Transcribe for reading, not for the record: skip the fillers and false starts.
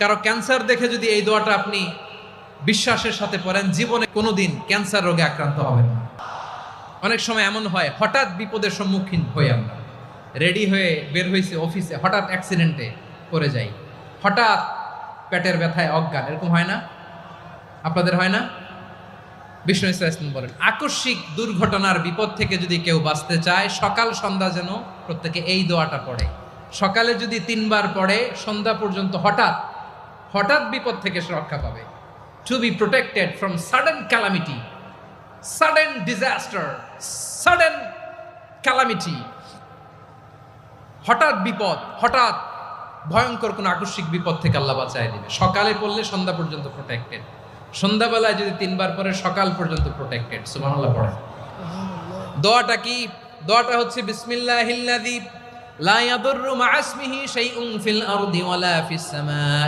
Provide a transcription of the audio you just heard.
কারো ক্যান্সার দেখে যদি এই দোয়াটা আপনি বিশ্বাসের সাথে পড়েন, জীবনে কোনোদিন ক্যান্সার রোগে আক্রান্ত হবেন না। অনেক সময় এমন হয়, হঠাৎ বিপদের সম্মুখীন হই আমরা, রেডি হয়ে বের হয়েছে অফিসে, হঠাৎ অ্যাক্সিডেন্টে পড়ে যাই, হঠাৎ পেটের ব্যথায় অজ্ঞান, এরকম হয় না? আপনাদের হয় না? বিষ্ণু ইসলাম বলেন, আকস্মিক দুর্ঘটনার বিপদ থেকে যদি কেউ বাঁচতে চায়, সকাল সন্ধ্যা যেন প্রত্যেকে এই দোয়াটা পড়ে। সকালে যদি 3 বার পড়ে, সন্ধ্যা পর্যন্ত হঠাৎ বিপদ থেকে সে রক্ষা পাবে। To be protected from sudden calamity, sudden disaster, sudden calamity, হঠাৎ বিপদ, হঠাৎ ভয়ঙ্কর কোন আকস্মিক বিপদ থেকে আল্লাহ বাঁচায় দিবে। সকালে পড়লে সন্ধ্যা পর্যন্ত প্রোটেক্টেড, সন্ধ্যাবেলায় যদি 3 বার পরে সকাল পর্যন্ত প্রোটেক্টেড। সুবহানাল্লাহ পড়ে। দোয়াটা কি? দোয়াটা হচ্ছে বিসমিল্লাহিল্লাযী লা ইয়াদুররু মা ইসমিহি শাইউন ফিল আরদি ওয়ালা ফিস সামা।